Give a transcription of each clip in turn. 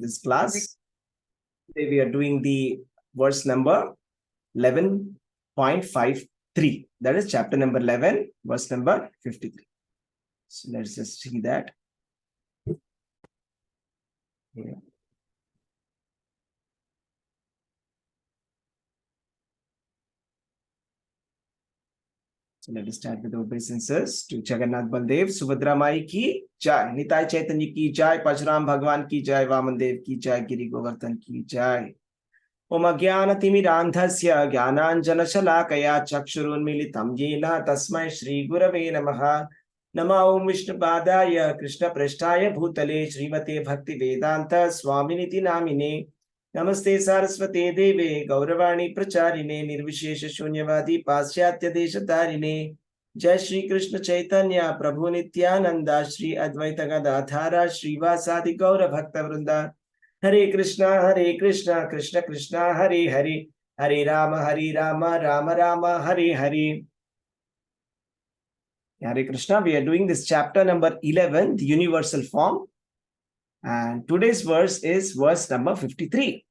this class. Today we are doing the verse number 11.53. That is chapter number 11, verse number 53. So let's just see that. Yeah. So let us start with obeisances to Jagannath Baldev, Subhadra Mai ki jai, Nitai Chaitanya ki jai, Parshuram Bhagwan ki jai, Vaman Dev ki jai, Giri Govardhan ki jai. Om Agyana Timirandhasya Jnananjana Shalakaya Chakshurunmilitam Yena Tasmai Shri Gurave Namaha. Nama Om Vishnu Padaya Krishna Prasthaya Bhutale Srimate Bhakti Vedanta Swaminiti Namine. Namaste Saraswate Deve Gauravani Pracharine Nirvishesha Shunyavadi Pasyatya Deshatarine. Jai Shri Krishna Chaitanya Prabhu Nityananda Shri Advaita Gadadhara Shri Vasadi Gaura Bhakta Vrinda. Hare Krishna, Krishna Krishna, Hare Hare, Hare Rama, Rama Rama, Hare Hare. Hare Krishna, we are doing this chapter number 11, the universal form. And today's verse is verse number 53.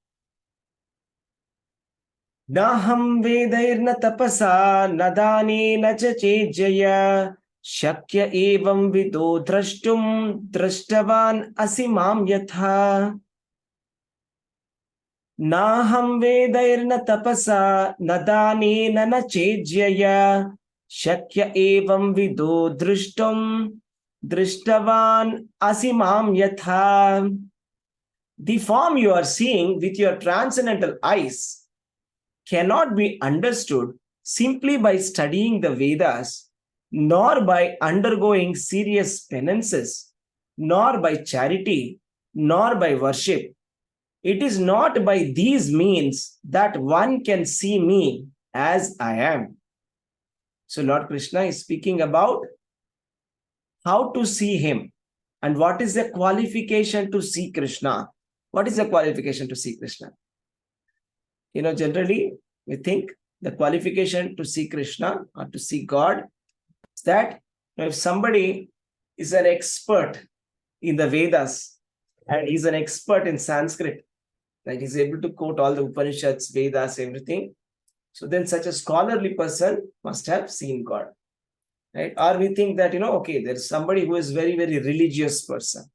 Naham vedairna tapasa nadani nacha chejaya shakya evam vido drashtum drashtavan asimam yatha. Naham vedairna tapasa nadanena na chejyaya shakya evam vido drishtum drishtavan asimam yatha. The form you are seeing with your transcendental eyes cannot be understood simply by studying the Vedas, nor by undergoing serious penances, nor by charity, nor by worship. It is not by these means that one can see me as I am. So Lord Krishna is speaking about how to see him and what is the qualification to see Krishna. What is the qualification to see Krishna? Generally we think the qualification to see Krishna or to see God is that if somebody is an expert in the Vedas and he's an expert in Sanskrit, like he's able to quote all the Upanishads, Vedas, everything. So then such a scholarly person must have seen God. Right? Or we think that, okay, there's somebody who is very, very religious person.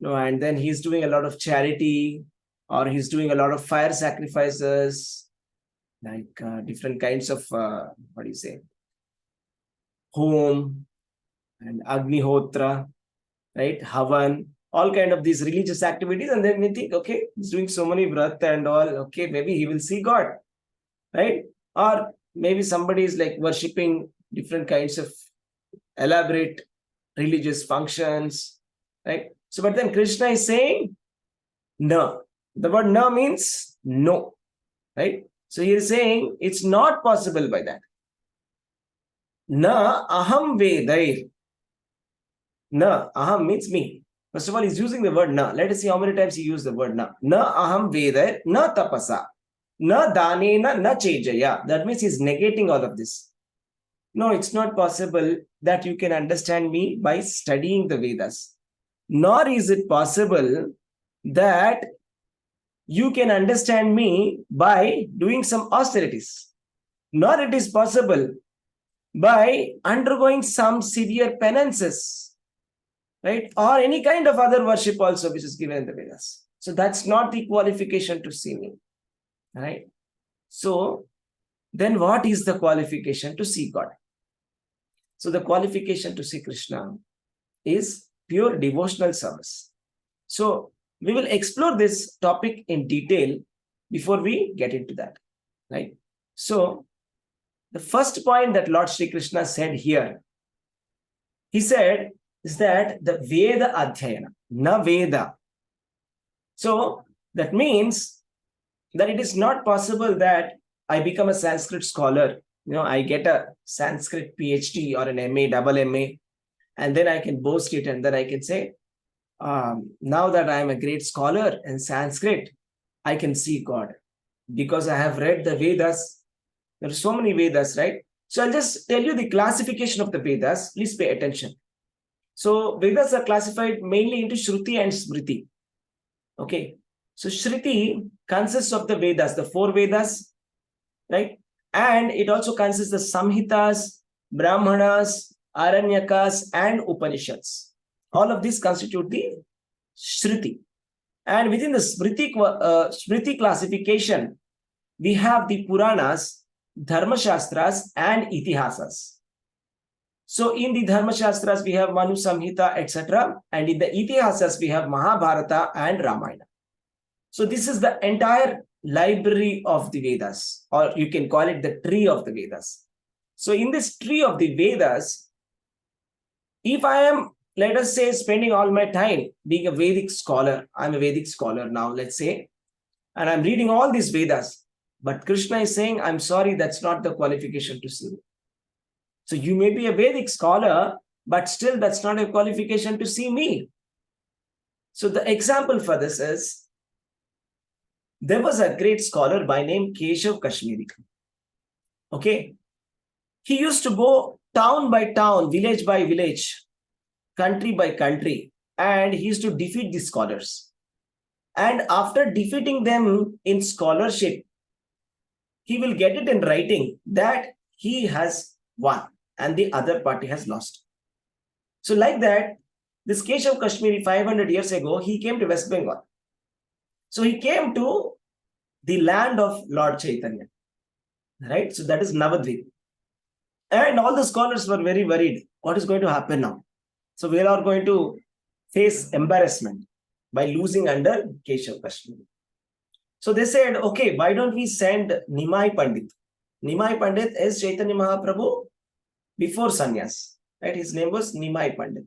And then he's doing a lot of charity, or he's doing a lot of fire sacrifices, like different kinds of, home and Agnihotra, right? Havan. All kind of these religious activities, and then we think, okay, he's doing so many vrat and all, okay, maybe he will see God, right? Or maybe somebody is like worshipping different kinds of elaborate religious functions, right? So, but then Krishna is saying, no. The word no means no, right? So he is saying it's not possible by that. Na aham vedair. Na aham means me. First of all, he's using the word na. Let us see how many times he used the word na. Na aham vedair, na tapasa, na danena, na chejaya. That means he's negating all of this. No, it's not possible that you can understand me by studying the Vedas. Nor is it possible that you can understand me by doing some austerities. Nor it is possible by undergoing some severe penances, right? Or any kind of other worship also which is given in the Vedas. So that's not the qualification to see me, right? So then what is the qualification to see God? So the qualification to see Krishna is pure devotional service. So we will explore this topic in detail before we get into that, right? So the first point that Lord Shri Krishna said here, he said, is that the Veda Adhyayana, na Veda. So that means that it is not possible that I become a Sanskrit scholar. I get a Sanskrit PhD or an MA, double MA, and then I can boast it and then I can say, now that I am a great scholar in Sanskrit, I can see God because I have read the Vedas. There are so many Vedas, right? So I'll just tell you the classification of the Vedas. Please pay attention. So Vedas are classified mainly into Shruti and Smriti. Okay. So Shruti consists of the Vedas, the four Vedas, right? And it also consists of Samhitas, Brahmanas, Aranyakas, and Upanishads. All of these constitute the Shruti. And within the Smriti classification, we have the Puranas, Dharmashastras, and Itihasas. So in the Dharmashastras, we have Manu Samhita, etc. And in the Itihasas, we have Mahabharata and Ramayana. So this is the entire library of the Vedas, or you can call it the tree of the Vedas. So in this tree of the Vedas, if I am, let us say, spending all my time being a Vedic scholar, I'm a Vedic scholar now, let's say, and I'm reading all these Vedas, but Krishna is saying, I'm sorry, that's not the qualification to see me. So you may be a Vedic scholar, but still that's not a qualification to see me. So the example for this is, there was a great scholar by name Keshav Kashmiri. Okay. He used to go town by town, village by village, country by country, and he used to defeat the scholars. And after defeating them in scholarship, he will get it in writing that he has won and the other party has lost. So like that, this Keshav Kashmiri 500 years ago, he came to West Bengal. So he came to the land of Lord Chaitanya, right? So that is Navadvip. And all the scholars were very worried. What is going to happen now? So we are going to face embarrassment by losing under Keshav Kashmiri. So they said, okay, why don't we send Nimai Pandit? Nimai Pandit is Chaitanya Mahaprabhu before sannyas, right? His name was Nimai Pandit.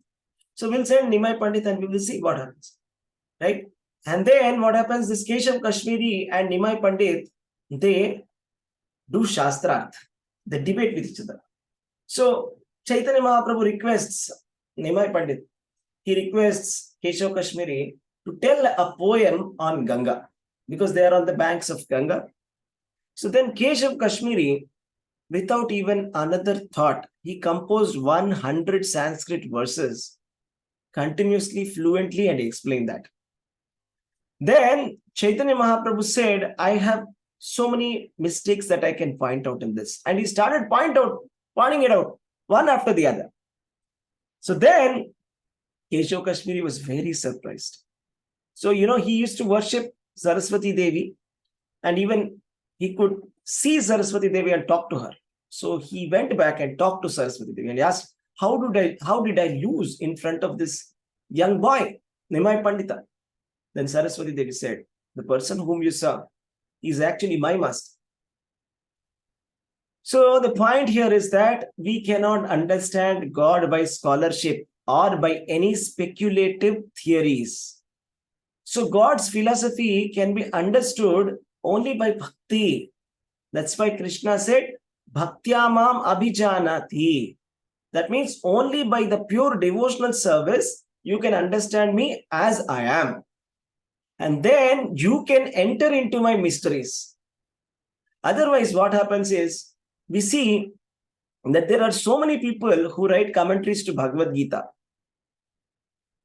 So we'll send Nimai Pandit and we will see what happens, right? And then what happens, this Keshav Kashmiri and Nimai Pandit, they do Shastrarth. They debate with each other. So Chaitanya Mahaprabhu requests Nimai Pandit, he requests Keshav Kashmiri to tell a poem on Ganga, because they are on the banks of Ganga. So then Keshav Kashmiri, without even another thought, he composed 100 Sanskrit verses continuously, fluently, and explained that. Then Chaitanya Mahaprabhu said, I have so many mistakes that I can point out in this. And he started pointing it out, one after the other. So then Keshav Kashmiri was very surprised. So, he used to worship Saraswati Devi, and even he could see Saraswati Devi and talk to her. So he went back and talked to Saraswati Devi and asked, how did I lose in front of this young boy, Nimai Pandita? Then Saraswati Devi said, the person whom you saw is actually my master. So the point here is that we cannot understand God by scholarship or by any speculative theories. So God's philosophy can be understood only by bhakti. That's why Krishna said, Bhaktyamam abhijanati. That means only by the pure devotional service, you can understand me as I am. And then you can enter into my mysteries. Otherwise, what happens is, we see that there are so many people who write commentaries to Bhagavad Gita.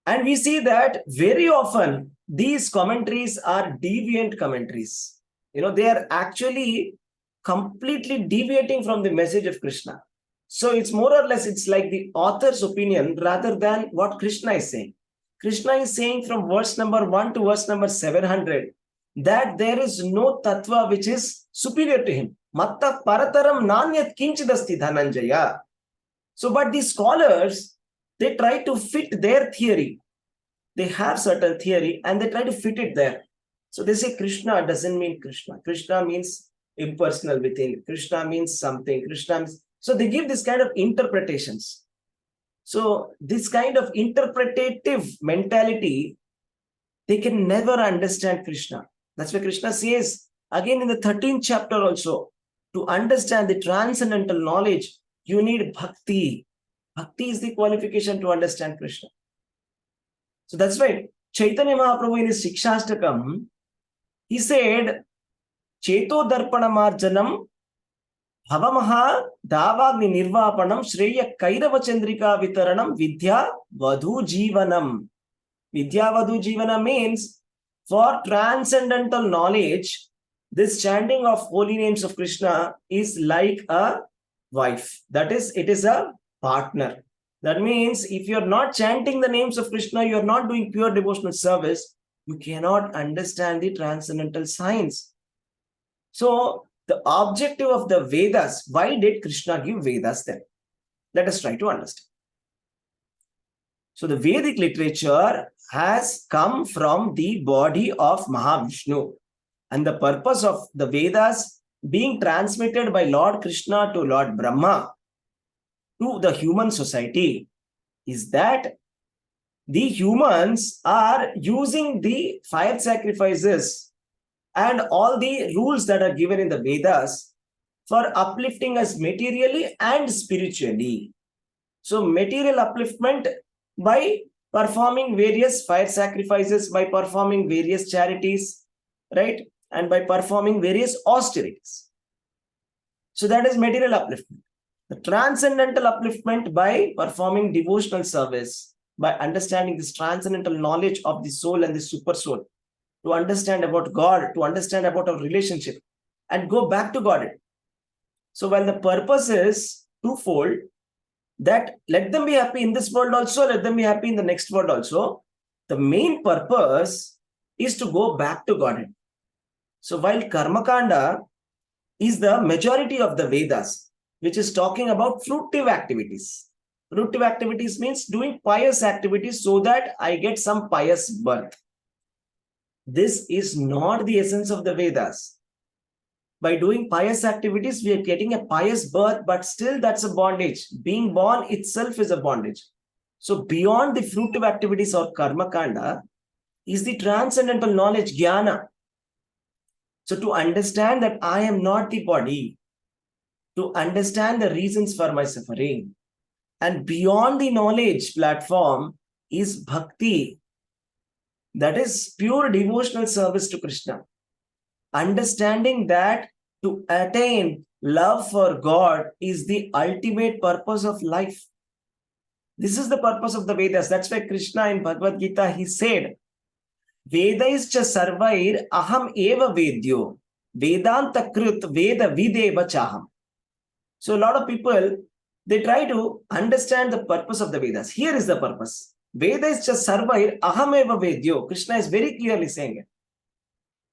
And we see that very often these commentaries are deviant commentaries. They are actually completely deviating from the message of Krishna. So it's more or less, it's like the author's opinion rather than what Krishna is saying. Krishna is saying from verse number 1 to verse number 700 that there is no tattva which is superior to him. Matta parataram nanyat kinchidasti dhananjaya. So, but the scholars, they try to fit their theory. They have certain theory and they try to fit it there. So they say Krishna doesn't mean Krishna. Krishna means impersonal within. Krishna means something. Krishna means... So they give this kind of interpretations. So this kind of interpretative mentality, they can never understand Krishna. That's why Krishna says, again in the 13th chapter also, to understand the transcendental knowledge, you need bhakti. Bhakti is the qualification to understand Krishna. So that's why Chaitanya Mahaprabhu in his Shikshastakam, he said, Cheto Darpana Marjanam Bhavamaha Davagni Nirvapanam Shreya Kairava Chandrika Vitaranam Vidya Vadhu Jivanam. Vidya Vadhu Jivanam means For transcendental knowledge, this chanting of holy names of Krishna is like a wife. That is, it is a partner. That means if you're not chanting the names of Krishna, you're not doing pure devotional service, you cannot understand the transcendental science. So, the objective of the Vedas, why did Krishna give Vedas then? Let us try to understand. So, the Vedic literature has come from the body of Mahavishnu. And the purpose of the Vedas being transmitted by Lord Krishna to Lord Brahma to the human society is that the humans are using the fire sacrifices and all the rules that are given in the Vedas for uplifting us materially and spiritually. So, material upliftment by performing various fire sacrifices, by performing various charities, right? And by performing various austerities. So, that is material upliftment. The transcendental upliftment by performing devotional service, by understanding this transcendental knowledge of the soul and the super soul, to understand about God, to understand about our relationship, and go back to God. So while the purpose is twofold, that let them be happy in this world also, let them be happy in the next world also, the main purpose is to go back to God. So while Karmakanda is the majority of the Vedas, which is talking about fruitive activities. Fruitive activities means doing pious activities so that I get some pious birth. This is not the essence of the Vedas. By doing pious activities, we are getting a pious birth, but still that's a bondage. Being born itself is a bondage. So beyond the fruitive activities or karma kanda is the transcendental knowledge, jnana. So to understand that I am not the body, to understand the reasons for my suffering, and beyond the knowledge platform is bhakti. That is pure devotional service to Krishna. Understanding that to attain love for God is the ultimate purpose of life. This is the purpose of the Vedas. That's why Krishna in Bhagavad Gita, he said, Vedaischa sarvair aham eva vedyo, Vedanta krut veda videva chaham. So a lot of people, they try to understand the purpose of the Vedas. Here is the purpose. Vedaischa sarvair aham eva vedyo. Krishna is very clearly saying it.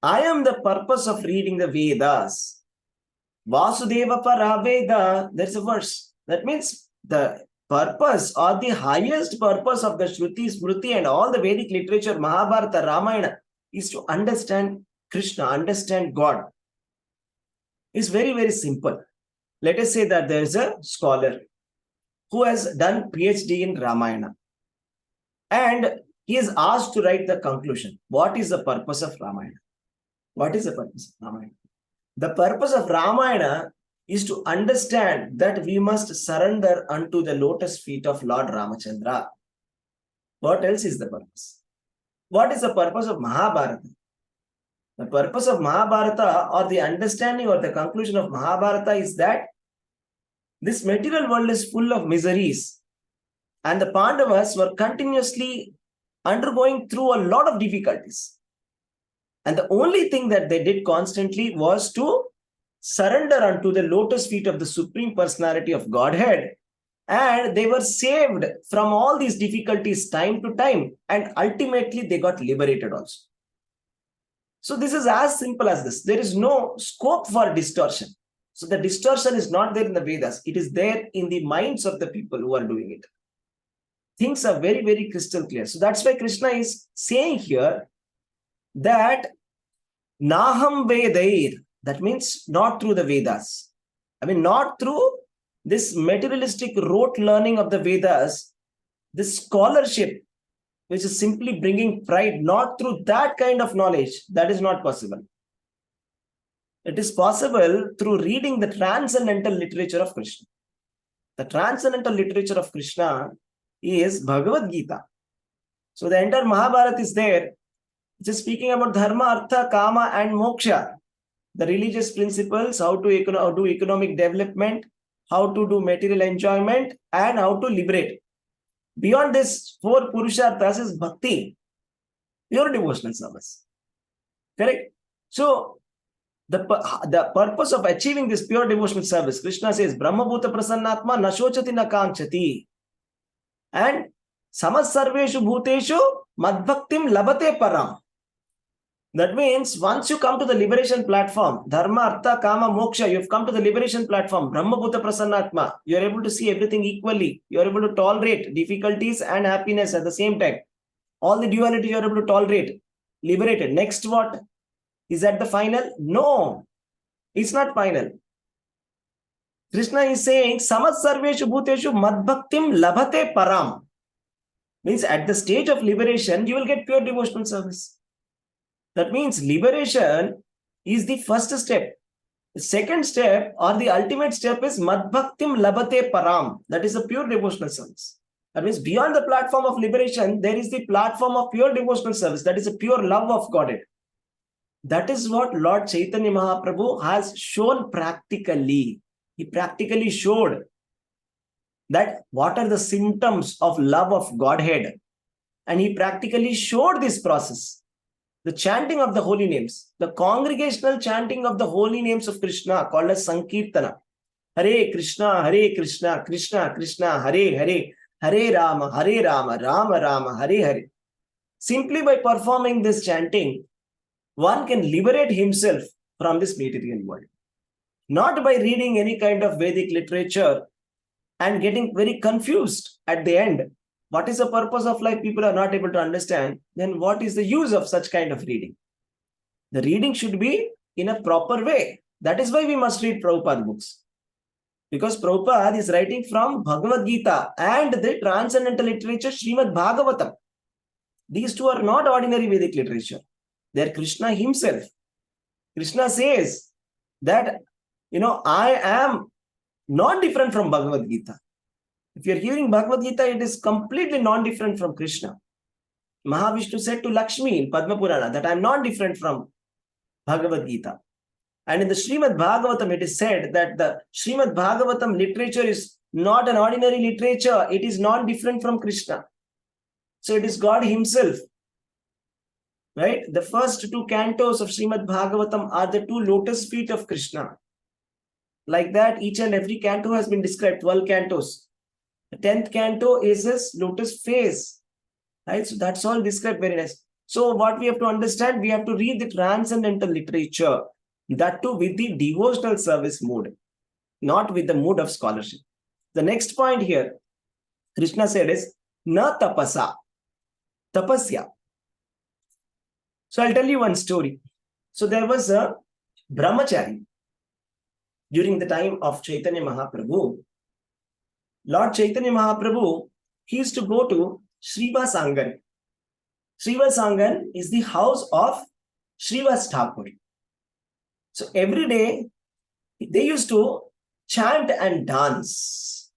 I am the purpose of reading the Vedas. Vasudeva para Veda, there's a verse. That means the purpose or the highest purpose of the Shruti, Smriti and all the Vedic literature, Mahabharata, Ramayana, is to understand Krishna, understand God. It's very, very simple. Let us say that there is a scholar who has done PhD in Ramayana. And he is asked to write the conclusion. What is the purpose of Ramayana? What is the purpose of Ramayana? The purpose of Ramayana is to understand that we must surrender unto the lotus feet of Lord Ramachandra. What else is the purpose? What is the purpose of Mahabharata? The purpose of Mahabharata, or the understanding or the conclusion of Mahabharata, is that this material world is full of miseries, and the Pandavas were continuously undergoing through a lot of difficulties. And the only thing that they did constantly was to surrender unto the lotus feet of the Supreme Personality of Godhead. And they were saved from all these difficulties time to time. And ultimately, they got liberated also. So this is as simple as this. There is no scope for distortion. So the distortion is not there in the Vedas. It is there in the minds of the people who are doing it. Things are very, very crystal clear. So that's why Krishna is saying here that Naham Vedair, that means not through the Vedas. I mean, not through this materialistic rote learning of the Vedas, this scholarship, which is simply bringing pride, not through that kind of knowledge, that is not possible. It is possible through reading the transcendental literature of Krishna. The transcendental literature of Krishna is Bhagavad Gita. So the entire Mahabharata is there. It is speaking about dharma, artha, kama and moksha. The religious principles, how to do economic development, how to do material enjoyment, and how to liberate. Beyond this, four purusharthas is bhakti, pure devotional service. Correct? So, the purpose of achieving this pure devotional service, Krishna says, Brahma Bhuta Prasannatma Nashochati Nakanchati. And Samasarveshu Bhuteshu Madbhaktim Labate Param. That means once you come to the liberation platform, Dharma, Artha, Kama, Moksha, you've come to the liberation platform, Brahma Bhuta Prasannatma, you're able to see everything equally. You're able to tolerate difficulties and happiness at the same time. All the duality you're able to tolerate. Liberated. Next what? Is that the final? No, it's not final. Krishna is saying, Samat Sarveshu Bhuteshu Madbhaktim Labhate Param. Means at the stage of liberation, you will get pure devotional service. That means liberation is the first step. The second step or the ultimate step is Madbhaktim Labhate Param. That is a pure devotional service. That means beyond the platform of liberation, there is the platform of pure devotional service. That is a pure love of Godhead. That is what Lord Chaitanya Mahaprabhu has shown practically. He practically showed that what are the symptoms of love of Godhead. And he practically showed this process. The chanting of the holy names, the congregational chanting of the holy names of Krishna called as Sankirtana. Hare Krishna, Krishna Krishna, Hare Hare, Hare Rama, Rama Rama, Hare Hare. Simply by performing this chanting, one can liberate himself from this material world. Not by reading any kind of Vedic literature and getting very confused at the end. What is the purpose of life? People are not able to understand. Then what is the use of such kind of reading? The reading should be in a proper way. That is why we must read Prabhupada books. Because Prabhupada is writing from Bhagavad Gita and the transcendental literature Srimad Bhagavatam. These two are not ordinary Vedic literature. They are Krishna himself. Krishna says that, I am not different from Bhagavad Gita. If you're hearing Bhagavad Gita, it is completely non-different from Krishna. Mahavishnu said to Lakshmi in Padma Purana that I am not different from Bhagavad Gita. And in the Srimad Bhagavatam, it is said that the Srimad Bhagavatam literature is not an ordinary literature. It is not different from Krishna. So it is God himself. Right? The first two cantos of Srimad Bhagavatam are the two lotus feet of Krishna. Like that, each and every canto has been described, 12 cantos. The 10th canto is his lotus face. Right? So that's all described very nice. So what we have to understand, we have to read the transcendental literature. That too with the devotional service mood, not with the mood of scholarship. The next point here, Krishna said is, Na tapasa. Tapasya. So I'll tell you one story. So there was a Brahmacari during the time of Chaitanya Mahaprabhu. Lord Chaitanya Mahaprabhu, he used to go to Srivasangan. Srivasangan is the house of Srivas Thakur. So every day, they used to chant and dance.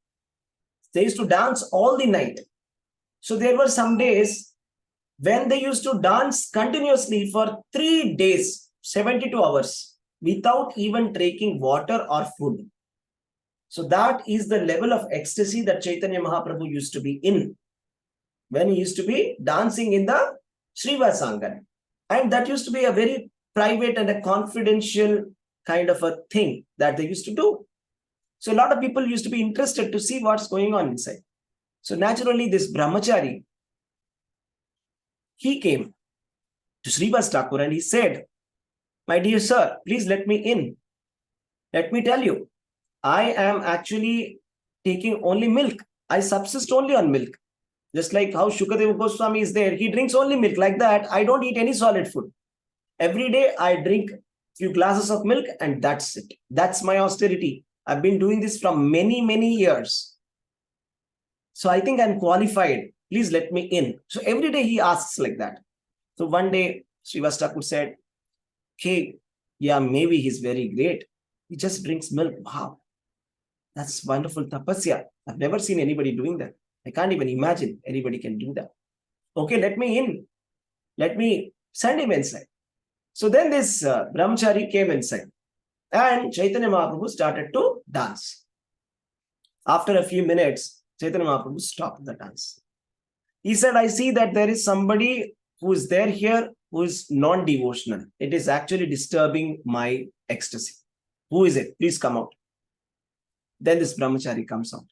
They used to dance all the night. So there were some days when they used to dance continuously for 3 days, 72 hours, without even taking water or food. So that is the level of ecstasy that Chaitanya Mahaprabhu used to be in when he used to be dancing in the Srivasangan. And that used to be a very private and a confidential kind of a thing that they used to do. So a lot of people used to be interested to see what's going on inside. So naturally, this Brahmacari, he came to Srivas Thakur and he said, my dear sir, please let me in. Let me tell you, I am actually taking only milk. I subsist only on milk. Just like how Shukadeva Goswami is there, he drinks only milk. Like that, I don't eat any solid food. Every day I drink few glasses of milk and that's it. That's my austerity. I've been doing this from many, many years. So I think I'm qualified. Please let me in. So every day he asks like that. So one day Srivas Thakur said, hey, yeah, maybe he's very great. He just drinks milk. Wow. That's wonderful tapasya. I've never seen anybody doing that. I can't even imagine anybody can do that. Okay, let me in. Let me send him inside. So then this Brahmachari came inside and Chaitanya Mahaprabhu started to dance. After a few minutes, Chaitanya Mahaprabhu stopped the dance. He said, I see that there is somebody who is there here who is non-devotional. It is actually disturbing my ecstasy. Who is it? Please come out. Then this Brahmachari comes out.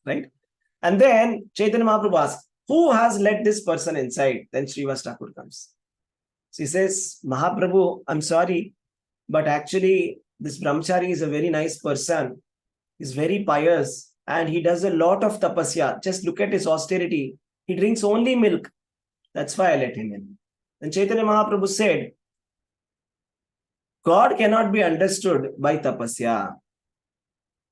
Right? And then Chaitanya Mahaprabhu asks, who has let this person inside? Then Srivas Thakur comes. So he says, Mahaprabhu, I'm sorry, but actually this Brahmachari is a very nice person. He's very pious and he does a lot of tapasya. Just look at his austerity. He drinks only milk. That's why I let him in. And Chaitanya Mahaprabhu said, God cannot be understood by tapasya.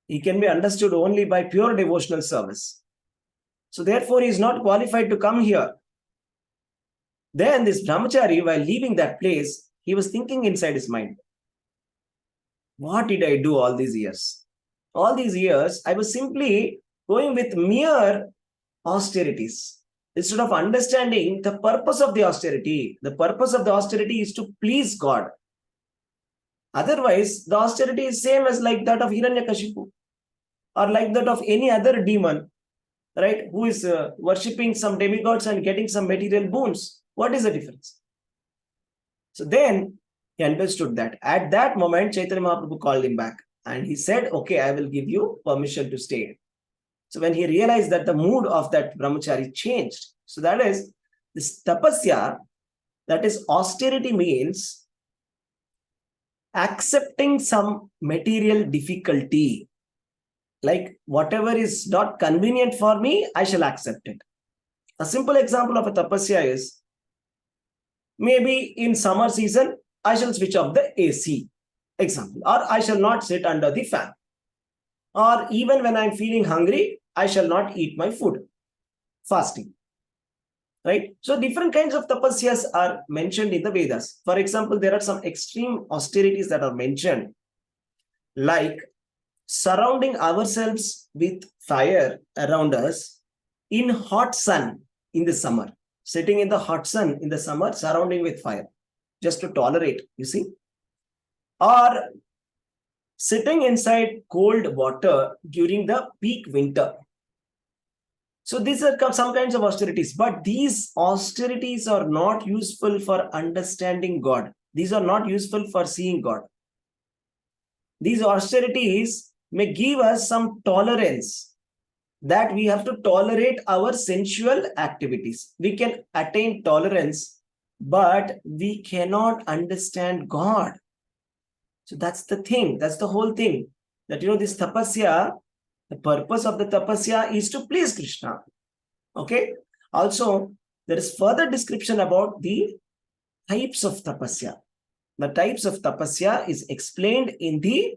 He can be understood only by pure devotional service. So therefore, he is not qualified to come here. Then this Brahmachari, while leaving that place, he was thinking inside his mind, what did I do all these years? All these years, I was simply going with mere austerities. Instead of understanding the purpose of the austerity, the purpose of the austerity is to please God. Otherwise, the austerity is same as like that of Hiranyakashipu or like that of any other demon, right, who is worshipping some demigods and getting some material boons. What is the difference? So then he understood that. At that moment, Chaitanya Mahaprabhu called him back and he said, okay, I will give you permission to stay. So when he realized that the mood of that Brahmachari changed, so that is this tapasya, that is austerity, means accepting some material difficulty. Like whatever is not convenient for me, I shall accept it. A simple example of a tapasya is, maybe in summer season, I shall switch off the AC, example, or I shall not sit under the fan. Or even when I'm feeling hungry, I shall not eat my food, fasting. Right? So different kinds of tapasyas are mentioned in the Vedas. For example, there are some extreme austerities that are mentioned, like surrounding ourselves with fire around us in hot sun in the summer. Sitting in the hot sun in the summer, surrounding with fire, just to tolerate, you see. Or sitting inside cold water during the peak winter. So these are some kinds of austerities, but these austerities are not useful for understanding God. These are not useful for seeing God. These austerities may give us some tolerance, that we have to tolerate our sensual activities. We can attain tolerance, but we cannot understand God. So that's the thing. That's the whole thing. That, this tapasya, the purpose of the tapasya is to please Krishna. Okay. Also, there is further description about the types of tapasya. The types of tapasya is explained in the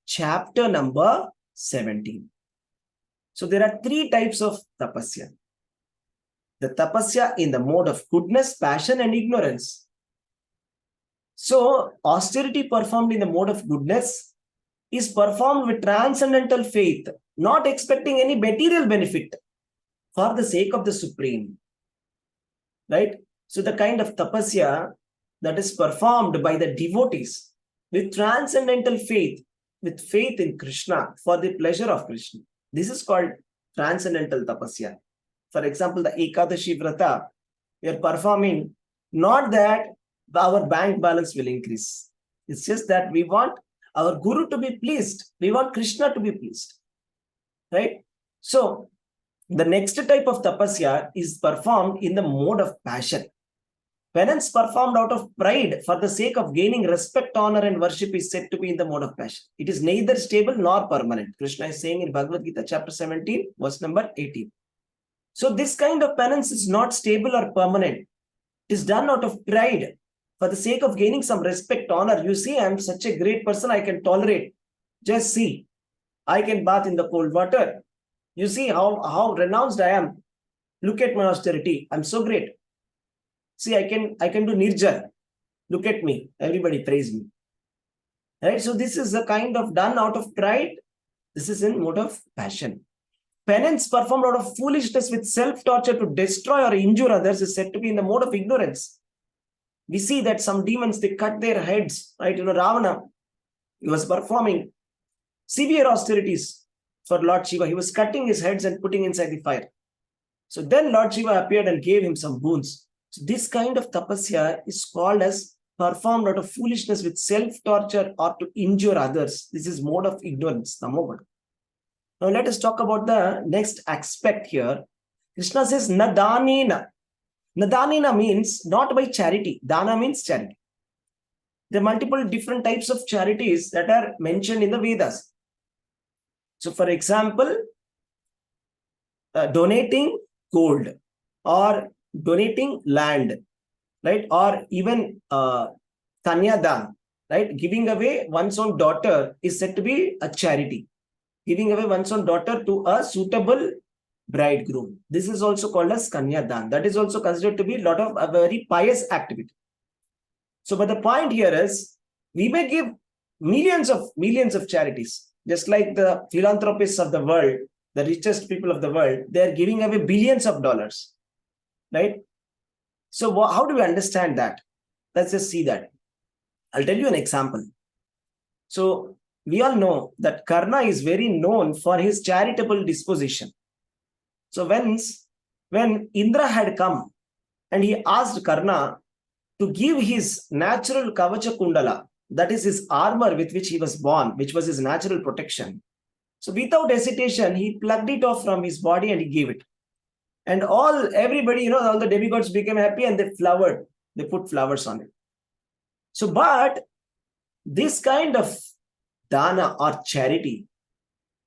chapter number 17. So there are 3 types of tapasya. The tapasya in the mode of goodness, passion, and ignorance. So austerity performed in the mode of goodness is performed with transcendental faith, not expecting any material benefit, for the sake of the Supreme. Right? So the kind of tapasya that is performed by the devotees with transcendental faith, with faith in Krishna, for the pleasure of Krishna. This is called transcendental tapasya. For example, the Ekadashi Vrata, we are performing not that our bank balance will increase. It's just that we want our Guru to be pleased. We want Krishna to be pleased. Right? So, the next type of tapasya is performed in the mode of passion. Penance performed out of pride for the sake of gaining respect, honor, and worship is said to be in the mode of passion. It is neither stable nor permanent. Krishna is saying in Bhagavad Gita, chapter 17, verse number 18. So this kind of penance is not stable or permanent. It is done out of pride for the sake of gaining some respect, honor. You see, I am such a great person, I can tolerate. Just see, I can bath in the cold water. You see how renounced I am. Look at my austerity. I'm so great. See, I can do nirjal. Look at me. Everybody praise me. Right? So this is a kind of done out of pride. This is in mode of passion. Penance performed out of foolishness with self-torture to destroy or injure others is said to be in the mode of ignorance. We see that some demons, they cut their heads. Right? Ravana, he was performing severe austerities for Lord Shiva. He was cutting his heads and putting inside the fire. So then Lord Shiva appeared and gave him some boons. So this kind of tapasya is called as performed out of foolishness with self-torture or to injure others. This is mode of ignorance, tamoguna. Now let us talk about the next aspect here. Krishna says, Nadanena. Nadanena means not by charity. Dana means charity. There are multiple different types of charities that are mentioned in the Vedas. So, for example, donating gold or donating land, right? Or even Kanyadan, right? Giving away one's own daughter is said to be a charity. Giving away one's own daughter to a suitable bridegroom. This is also called as Kanyadan. That is also considered to be a very pious activity. So, but the point here is, we may give millions of charities, just like the philanthropists of the world, the richest people of the world, they are giving away billions of dollars, right? So, how do we understand that? Let's just see that. I'll tell you an example. So, we all know that Karna is very known for his charitable disposition. So, when Indra had come and he asked Karna to give his natural Kavacha Kundala, that is his armor with which he was born, which was his natural protection. So without hesitation, he plucked it off from his body and he gave it. And everybody, all the demigods became happy and they flowered. They put flowers on it. So, but this kind of dana or charity,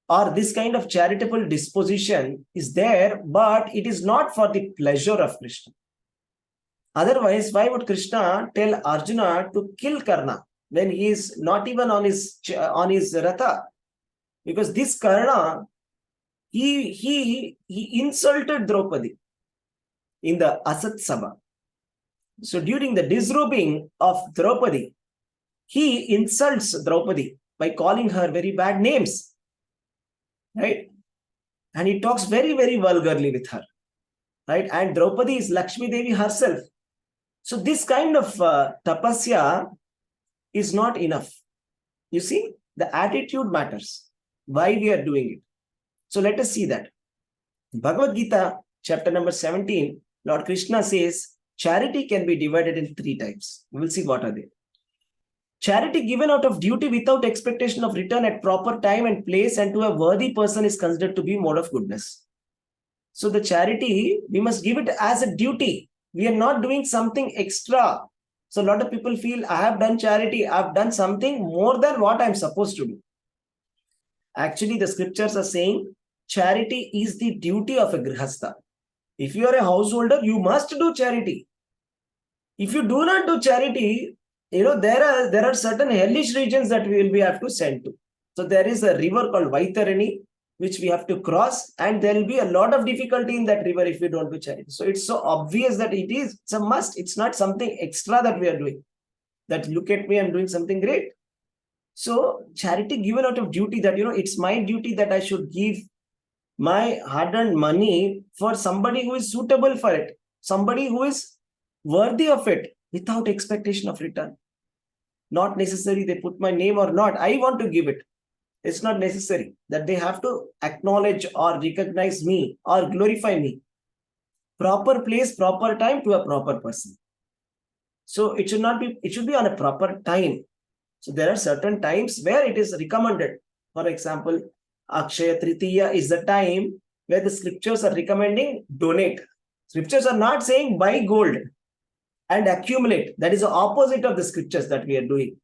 or this kind of charitable disposition is there, but it is not for the pleasure of Krishna. Otherwise, why would Krishna tell Arjuna to kill Karna when he is not even on his ratha? Because this Karna, he insulted Draupadi in the Asat Sabha. So during the disrobing of Draupadi, he insults Draupadi by calling her very bad names, right? And he talks very, very vulgarly with her, right? And Draupadi is Lakshmi Devi herself. So this kind of tapasya is not enough. You see, the attitude matters. Why we are doing it. So let us see that. Bhagavad Gita, chapter number 17, Lord Krishna says, charity can be divided in 3 types. We will see what are they. Charity given out of duty without expectation of return at proper time and place and to a worthy person is considered to be mode of goodness. So the charity, we must give it as a duty. We are not doing something extra. So a lot of people feel, I have done charity, I have done something more than what I am supposed to do. Actually, the scriptures are saying charity is the duty of a grihastha. If you are a householder, you must do charity. If you do not do charity, there are certain hellish regions that we will have to send to. So there is a river called Vaitarani, which we have to cross, and there will be a lot of difficulty in that river if we don't do charity. So it's so obvious that it's a must. It's not something extra that we are doing. That look at me, I'm doing something great. So charity given out of duty, that it's my duty that I should give my hard-earned money for somebody who is suitable for it, somebody who is worthy of it without expectation of return. Not necessary they put my name or not. I want to give it. It's not necessary that they have to acknowledge or recognize me or glorify me. Proper place, proper time to a proper person. So it should be on a proper time. So there are certain times where it is recommended. For example, Akshaya Tritiya is the time where the scriptures are recommending donate. Scriptures are not saying buy gold and accumulate. That is the opposite of the scriptures that we are doing.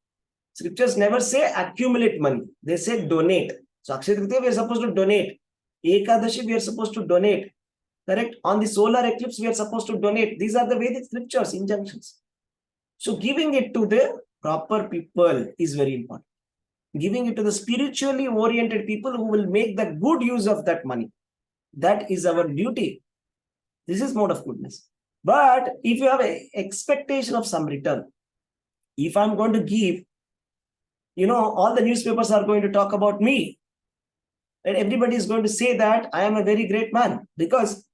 Scriptures never say accumulate money. They say donate. So Akshaya Tritiya, we are supposed to donate. Ekadashi, we are supposed to donate. Correct? On the solar eclipse, we are supposed to donate. These are the Vedic scriptures, injunctions. So giving it to the proper people is very important. Giving it to the spiritually oriented people who will make the good use of that money. That is our duty. This is mode of goodness. But if you have an expectation of some return, if I'm going to give, all the newspapers are going to talk about me. And everybody is going to say that I am a very great man. Because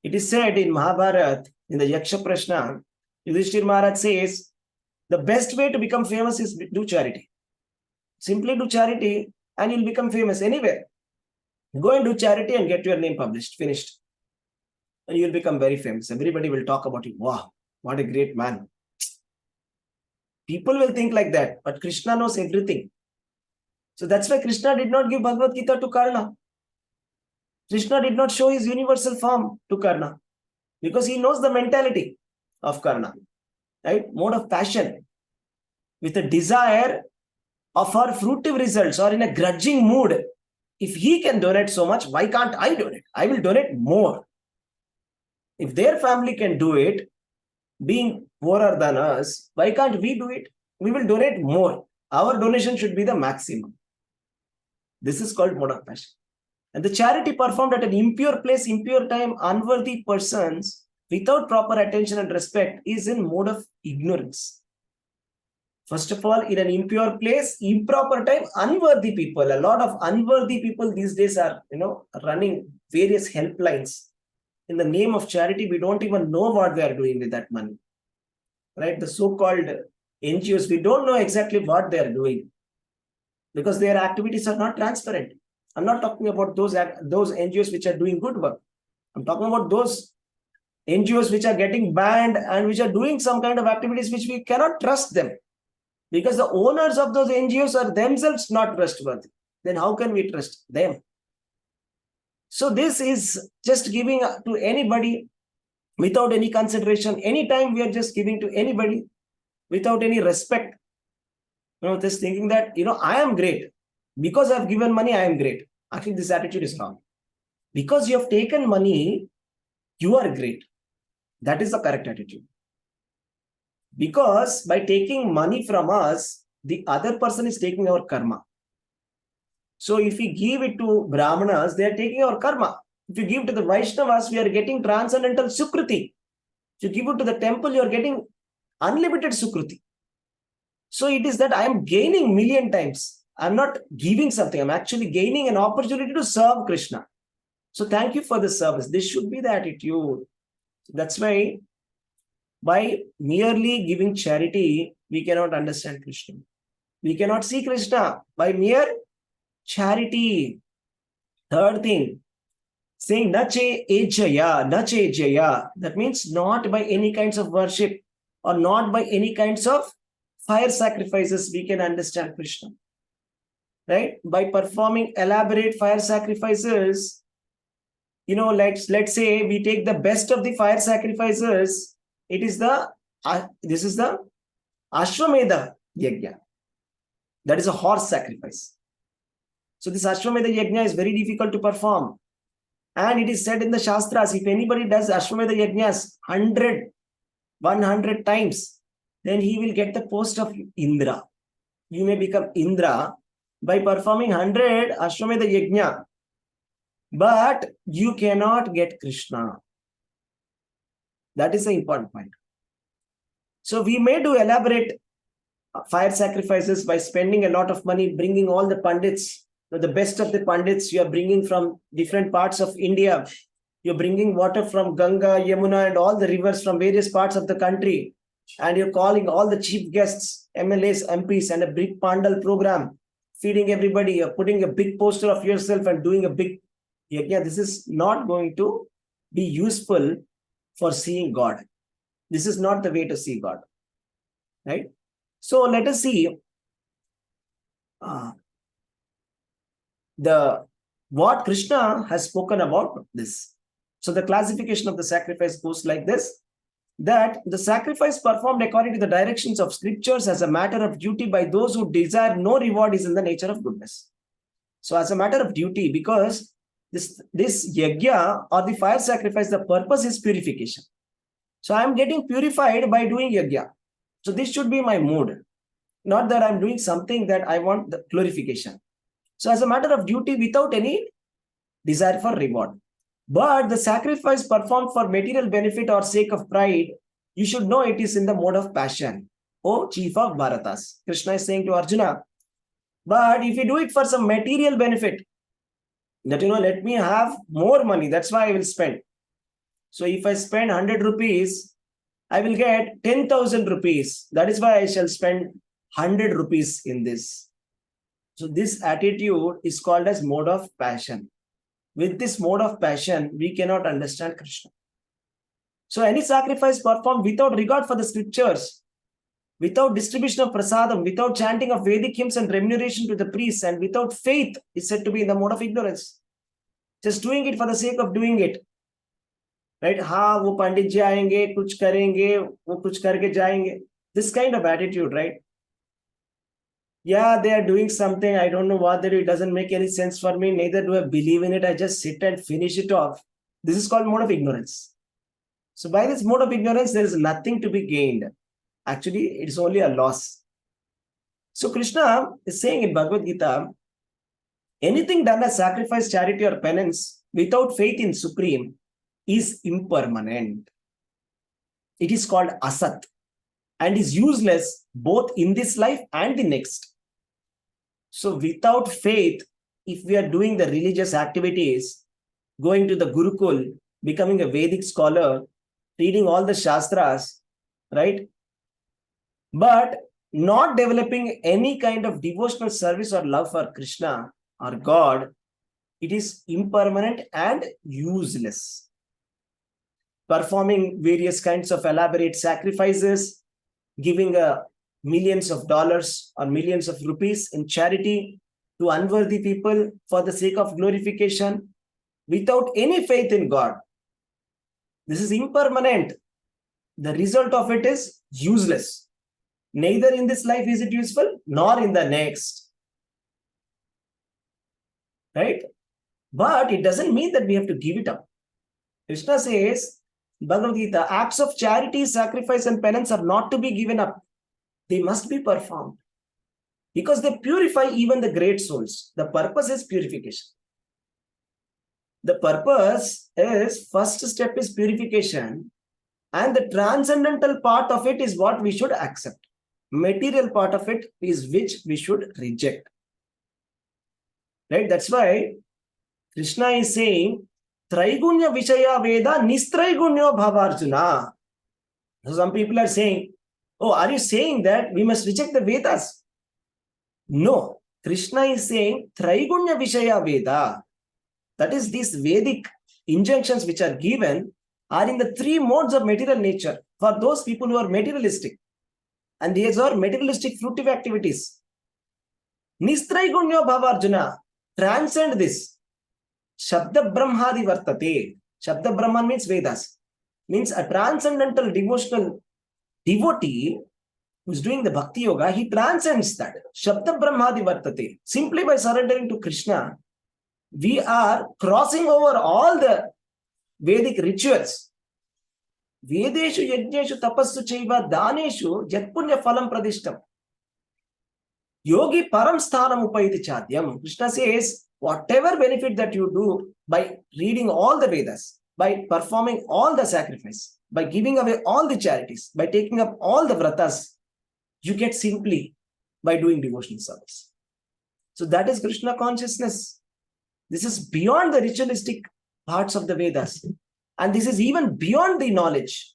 it is said in Mahabharata, in the Yaksha Prashna, Yudhishthir Maharaj says, the best way to become famous is do charity. Simply do charity and you'll become famous anywhere. Go and do charity and get your name published. Finished. and you'll become very famous. Everybody will talk about you. Wow, what a great man. People will think like that, but Krishna knows everything. So that's why Krishna did not give Bhagavad Gita to Karna. Krishna did not show his universal form to Karna because he knows the mentality of Karna, right? Mode of passion with a desire of our fruitive results or in a grudging mood. If he can donate so much, why can't I donate? I will donate more. If their family can do it, being poorer than us, why can't we do it? We will donate more. Our donation should be the maximum. This is called mode of passion. And the charity performed at an impure place, impure time, unworthy persons, without proper attention and respect, is in mode of ignorance. First of all, in an impure place, improper time, unworthy people. A lot of unworthy people these days are, running various helplines. In the name of charity, we don't even know what they are doing with that money. Right? The so-called NGOs, we don't know exactly what they are doing because their activities are not transparent. I'm not talking about those NGOs which are doing good work. I'm talking about those NGOs which are getting banned and which are doing some kind of activities which we cannot trust them because the owners of those NGOs are themselves not trustworthy. Then how can we trust them? So this is just giving to anybody without any consideration. Anytime we are just giving to anybody without any respect. Just thinking that, I am great. Because I've given money, I am great. Actually, this attitude is wrong. Because you have taken money, you are great. That is the correct attitude. Because by taking money from us, the other person is taking our karma. So if we give it to Brahmanas, they are taking our karma. If you give to the Vaishnavas, we are getting transcendental Sukriti. If you give it to the temple, you are getting unlimited Sukriti. So it is that I am gaining million times. I'm not giving something. I'm actually gaining an opportunity to serve Krishna. So thank you for the service. This should be the attitude. That's why by merely giving charity, we cannot understand Krishna. We cannot see Krishna by mere charity. Third thing, saying nache ejaya, nache ejaya. That means not by any kinds of worship or not by any kinds of fire sacrifices we can understand Krishna. Right? By performing elaborate fire sacrifices, let's say we take the best of the fire sacrifices. It is this is the Ashwamedha Yajna. That is a horse sacrifice. So this Ashwamedha Yajna is very difficult to perform. And it is said in the Shastras, if anybody does Ashwamedha Yajnas 100 times, then he will get the post of Indra. You may become Indra by performing 100 Ashwamedha Yajna. But you cannot get Krishna. That is the important point. So we may do elaborate fire sacrifices by spending a lot of money, bringing all the Pandits, the best of the Pandits you are bringing from different parts of India. You're bringing water from Ganga, Yamuna and all the rivers from various parts of the country. And you're calling all the chief guests, MLAs, MPs and a big Pandal program, feeding everybody. You're putting a big poster of yourself and doing a big yajna. This is not going to be useful for seeing God. This is not the way to see God. Right? So let us see what Krishna has spoken about this. So the classification of the sacrifice goes like this, that the sacrifice performed according to the directions of scriptures as a matter of duty by those who desire no reward is in the nature of goodness. So as a matter of duty, because this yajna or the fire sacrifice, the purpose is purification. So I am getting purified by doing yajna. So this should be my mood. Not that I'm doing something that I want the glorification. So as a matter of duty without any desire for reward. But the sacrifice performed for material benefit or sake of pride, you should know it is in the mode of passion. O chief of Bharatas. Krishna is saying to Arjuna, but if you do it for some material benefit, that let me have more money, that's why I will spend. So if I spend 100 rupees, I will get 10,000 rupees. That is why I shall spend 100 rupees in this. So this attitude is called as mode of passion. With this mode of passion, we cannot understand Krishna. So any sacrifice performed without regard for the scriptures, without distribution of prasadam, without chanting of Vedic hymns and remuneration to the priests, and without faith is said to be in the mode of ignorance. Just doing it for the sake of doing it. Right? हाँ वो पंडित जी आएंगे, कुछ करेंगे, वो कुछ करके जाएंगे. This kind of attitude, right? Yeah, they are doing something. I don't know what they do. It doesn't make any sense for me. Neither do I believe in it. I just sit and finish it off. This is called mode of ignorance. So by this mode of ignorance, there is nothing to be gained. Actually, it's only a loss. So Krishna is saying in Bhagavad Gita, anything done as sacrifice, charity, or penance without faith in Supreme is impermanent. It is called asat and is useless both in this life and the next. So without faith, if we are doing the religious activities, going to the Gurukul, becoming a Vedic scholar, reading all the Shastras, right? But not developing any kind of devotional service or love for Krishna or God, it is impermanent and useless. Performing various kinds of elaborate sacrifices, giving millions of dollars or millions of rupees in charity to unworthy people for the sake of glorification without any faith in God. This is impermanent. The result of it is useless. Neither in this life is it useful, nor in the next. Right? But it doesn't mean that we have to give it up. Krishna says, Bhagavad Gita, acts of charity, sacrifice, and penance are not to be given up. They must be performed. Because they purify even the great souls. The purpose is purification. The purpose is, first step is purification. And the transcendental part of it is what we should accept. Material part of it is which we should reject. Right? That's why Krishna is saying, Traigunya Vishaya Veda Nistraigunya Bhavarjuna. So some people are saying, oh, are you saying that we must reject the Vedas? No. Krishna is saying, Traigunya Vishaya Veda. That is, these Vedic injunctions which are given are in the three modes of material nature for those people who are materialistic. And these are materialistic fruitive activities. Nistraigunya Bhavarjuna. Transcend this. Shabda Brahmadi Vartate. Shabda Brahman means Vedas. Means a transcendental devotional devotee who is doing the Bhakti Yoga, he transcends that. Shabda Brahmadi Vartate. Simply by surrendering to Krishna, we are crossing over all the Vedic rituals. Vedeshu yajneshu tapassu chaiva daneshu jatpunya phalam pradishtam. Yogi param sthanam upayiti chadyam. Krishna says, whatever benefit that you do by reading all the Vedas, by performing all the sacrifice, by giving away all the charities, by taking up all the vratas, you get simply by doing devotional service. So that is Krishna consciousness. This is beyond the ritualistic parts of the Vedas. And this is even beyond the knowledge.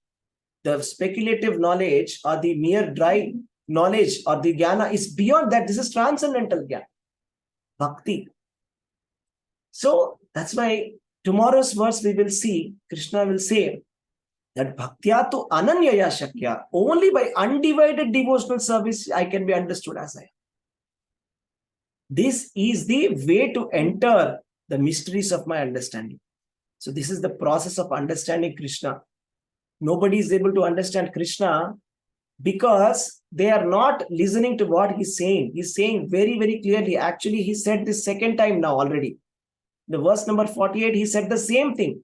The speculative knowledge or the mere dry knowledge or the jnana is beyond that. This is transcendental jnana. Bhakti. So that's why tomorrow's verse we will see, Krishna will say that bhaktya tu ananyaya shakya. Only by undivided devotional service I can be understood as I am. This is the way to enter the mysteries of my understanding. So this is the process of understanding Krishna. Nobody is able to understand Krishna because they are not listening to what he's saying. He's saying very, very clearly. Actually, he said this second time now already. The verse number 48, he said the same thing.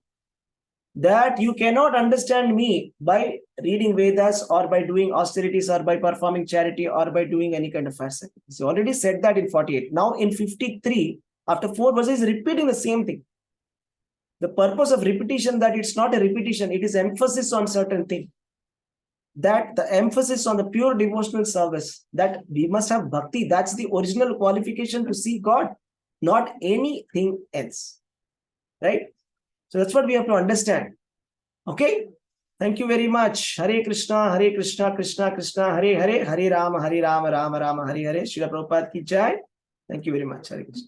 That you cannot understand me by reading Vedas or by doing austerities or by performing charity or by doing any kind of fast. He already said that in 48. Now in 53, after 4 verses, he's repeating the same thing. The purpose of repetition, that it's not a repetition, it is emphasis on certain thing. That the emphasis on the pure devotional service, that we must have bhakti. That's the original qualification to see God, not anything else. Right? So that's what we have to understand. Okay? Thank you very much. Hare Krishna, Krishna Krishna, Hare Hare, Hare Rama, Rama Rama, Hare Hare. Srila Prabhupada ki jai. Thank you very much. Hare Krishna.